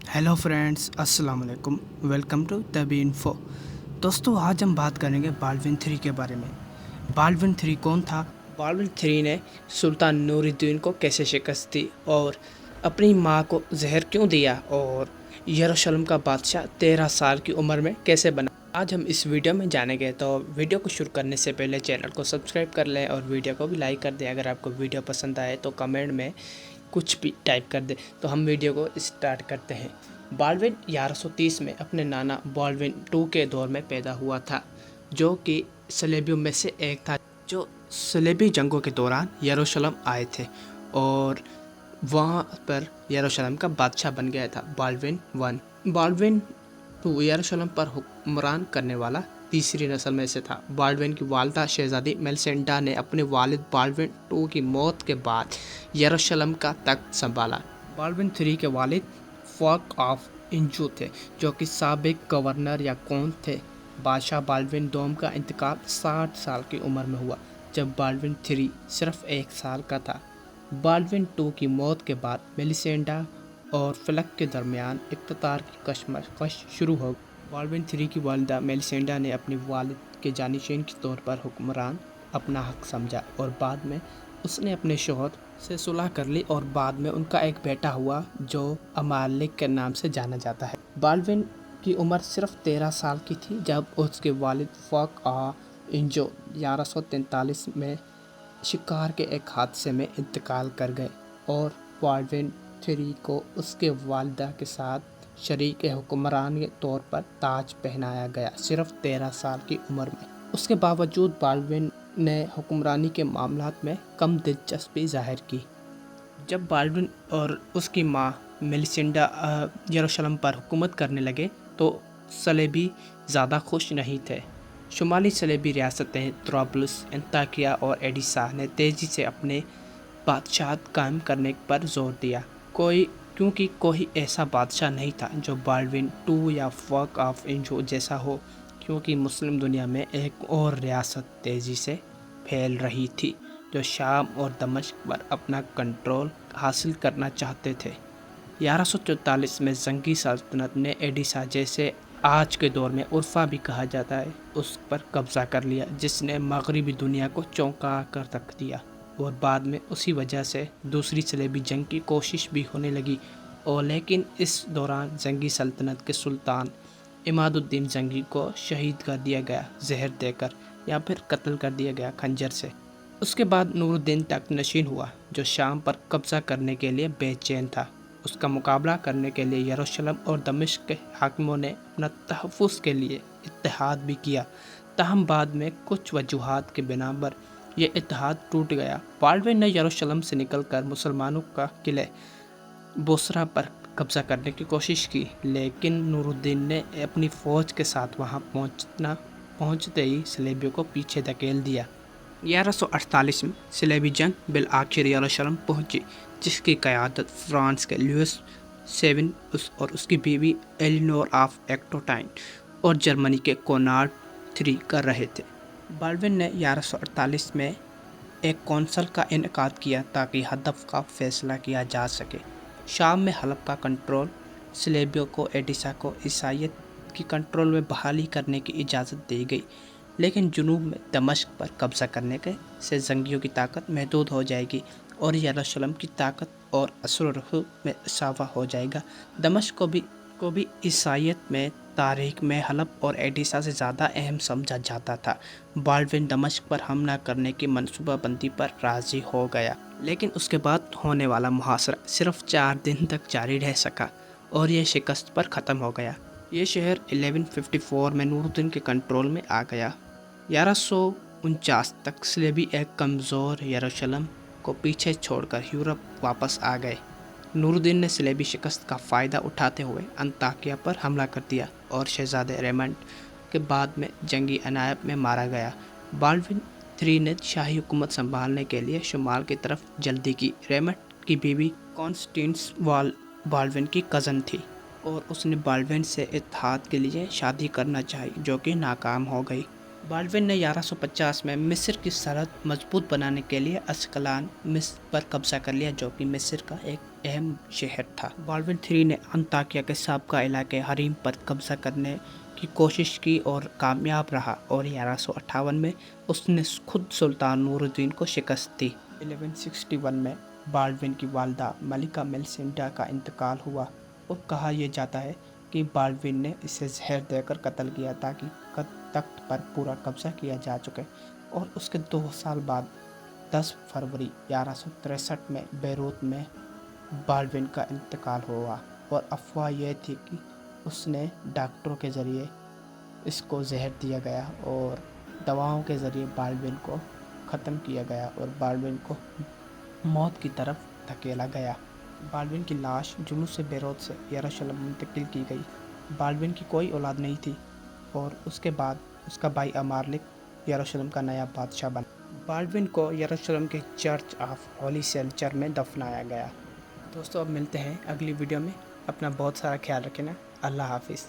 Hello friends, अस्सलाम वालेकुम। Welcome to तबी इन्फो। दोस्तों, आज हम बात करेंगे बाल्डविन थ्री के बारे में। बाल्डविन थ्री कौन था? बाल्डविन थ्री ने सुल्तान नूरुद्दीन को कैसे शिकस्त दी और अपनी माँ को जहर क्यों दिया और यरूशलेम का बादशाह 13 साल की उम्र में कैसे बना, आज हम इस वीडियो में जानेंगे। तो वीडियो को शुरू करने से पहले चैनल को सब्सक्राइब कर लें और वीडियो को भी लाइक कर दें। अगर आपको वीडियो पसंद आए तो कमेंट में कुछ भी टाइप कर दे। तो हम वीडियो को स्टार्ट करते हैं। बाल्डविन 1130 में अपने नाना बाल्डविन टू के दौर में पैदा हुआ था, जो कि सलेबियों में से एक था, जो सलेबी जंगों के दौरान यरूशलेम आए थे और वहाँ पर यरूशलेम का बादशाह बन गया था। Baldwin one. बाल्डविन टू यरूशलेम पर हुक्मरान करने वाला तीसरी नस्ल में से था। बाल्डविन की वालिदा शहजादी मेलिसेंडा ने अपने वालिद बाल्डविन टू की मौत के बाद यरूशलेम का तख्त संभाला। बाल्डविन थ्री के वालिद फक ऑफ इंजू थे, जो कि साबिक गवर्नर या कौन थे। बादशाह बाल्डविन दोम का इंतकाल 60 साल की उम्र में हुआ, जब बाल्डविन थ्री सिर्फ 1 साल का था। बाल्डविन टू की मौत के बाद मेलिसेंडा और फलक के दरमियान इक़्तिदार की कशमकश शुरू हो गई। बाल्डविन थ्री की वालिदा मेलिसेंडा ने अपने वालिद के जानिशीन के तौर पर हुक्मरान अपना हक समझा और बाद में उसने अपने शौहर से सुलह कर ली और बाद में उनका एक बेटा हुआ, जो अमालिक के नाम से जाना जाता है। बाल्डविन की उम्र सिर्फ 13 साल की थी जब उसके वालिद फक इंजो 1143 में शिकार के एक हादसे में इंतकाल कर गए और बाल्डविन थ्री को उसके वालिदा के साथ शरीक हुक्मरान के तौर पर ताज पहनाया गया, सिर्फ 13 साल की उम्र में। उसके बावजूद बाल्डविन ने हुक्मरानी के मामलात में कम दिलचस्पी जाहिर की। जब बाल्डविन और उसकी माँ मेलिसेंडा यरूशलेम पर हुकूमत करने लगे तो सलेबी ज़्यादा खुश नहीं थे। शुमाली सलेबी रियासतें त्राब्लुस, अंताकिया और एडिसा ने तेज़ी से अपने बादशाहत कायम करने पर जोर दिया, क्योंकि कोई ऐसा बादशाह नहीं था जो बाल्डविन टू या फक ऑफ इंजो जैसा हो, क्योंकि मुस्लिम दुनिया में एक और रियासत तेज़ी से फैल रही थी जो शाम और दमिश्क पर अपना कंट्रोल हासिल करना चाहते थे। 1144 में जंगी सल्तनत ने एडिसा, जैसे आज के दौर में उर्फा भी कहा जाता है, उस पर कब्ज़ा कर लिया, जिसने मगरबी दुनिया को चौंका कर रख दिया। और बाद में उसी वजह से दूसरी सलेबी जंग की कोशिश भी होने लगी, और लेकिन इस दौरान जंगी सल्तनत के सुल्तान इमादुद्दीन जंगी को शहीद कर दिया गया जहर देकर, या फिर कत्ल कर दिया गया खंजर से। उसके बाद नूरुद्दीन तख्त नशीन हुआ, जो शाम पर कब्ज़ा करने के लिए बेचैन था। उसका मुकाबला करने के लिए यरूशलेम और दमिश्क के हाकिमों ने अपना तहफ़्फ़ुज़ के लिए इत्तेहाद भी किया, ताहम बाद में कुछ वजूहात के बिना पर यह इत्तेहाद टूट गया। बाल्डविन ने यरूशलेम से निकलकर मुसलमानों का किले बोसरा पर कब्ज़ा करने की कोशिश की, लेकिन नूरुद्दीन ने अपनी फ़ौज के साथ वहां पहुंचते ही सलेबियों को पीछे धकेल दिया। 1148 में सलेबी जंग बिल आखिर यरूशलेम पहुंची, जिसकी क़यादत फ्रांस के लुइस सेवन और उसकी बीवी एलिनोर ऑफ एक्टोटाइन और जर्मनी के कोनार्ड III कर रहे थे। बाल्डविन ने 1148 में एक कौंसल का इनेकाद किया ताकि हदफ का फैसला किया जा सके। शाम में हलब का कंट्रोल सलेबियों को एडिसा को ईसाइयत की कंट्रोल में बहाली करने की इजाज़त दी गई, लेकिन जुनूब में दमिश्क पर कब्ज़ा करने के से जंगियों की ताकत महदूद हो जाएगी और यरूशलेम की ताकत और असर में इजाफा हो जाएगा। दमिश्क को भी ईसाइयत में तारीख में हलब और एडिसा से ज़्यादा अहम समझा जाता था। बाल्डविन दमिश्क पर हमला करने की मनसूबाबंदी पर राज़ी हो गया, लेकिन उसके बाद होने वाला मुहासरा सिर्फ 4 दिन तक जारी रह सका और यह शिकस्त पर ख़त्म हो गया। ये शहर 1154 में नूरुद्दीन के कंट्रोल में आ गया। 1149 तक सलेबी एक कमज़ोर यरूशलेम को पीछे छोड़कर यूरोप वापस आ गए। नूरुद्दीन ने सलेबी शिकस्त का फ़ायदा उठाते हुए अंताकिया पर हमला कर दिया और शहजादे रेमंड के बाद में जंगी अनायब में मारा गया। बाल्डविन III ने शाही हुकूमत संभालने के लिए शुमाल की तरफ जल्दी की। रेमंड की बीवी कॉन्स्टेंस बाल्डविन की कज़न थी और उसने बाल्डविन से इत्तेहाद के लिए शादी करना चाही, जो कि नाकाम हो गई। बाल्डविन ने 1150 में मिस्र की सरहद मजबूत बनाने के लिए अस्कलान मिस्र पर कब्जा कर लिया, जो कि मिस्र का एक अहम शहर था। बाल्डविन III ने अंताकिया के साबका इलाके हरीम पर कब्जा करने की कोशिश की और कामयाब रहा, और 1158 में उसने खुद सुल्तान नूरुद्दीन को शिकस्त दी। 1161 में बाल्डविन की वालिदा मलिका मेलिसेंडा का इंतकाल हुआ और कहा यह जाता है कि बाल्डविन ने इसे जहर देकर कत्ल किया ताकि तख्त पर पूरा कब्जा किया जा चुके। और उसके 2 साल बाद 10 फरवरी 1163 में बैरूत में बाल्डविन का इंतकाल हुआ, और अफवाह यह थी कि उसने डॉक्टरों के ज़रिए इसको जहर दिया गया और दवाओं के ज़रिए बाल्डविन को ख़त्म किया गया और बाल्डविन को मौत की तरफ धकेला गया। बाल्डविन की लाश जुलूस से बैरूत से यरूशलेम मुंतकिल की गई। बाल्डविन की कोई औलाद नहीं थी और उसके बाद उसका भाई अमालिक यरूशलेम का नया बादशाह बना। बाल्डविन को यरूशलेम के चर्च ऑफ होली सेल्चर में दफनाया गया। दोस्तों, अब मिलते हैं अगली वीडियो में। अपना बहुत सारा ख्याल रखना। अल्लाह हाफिज़।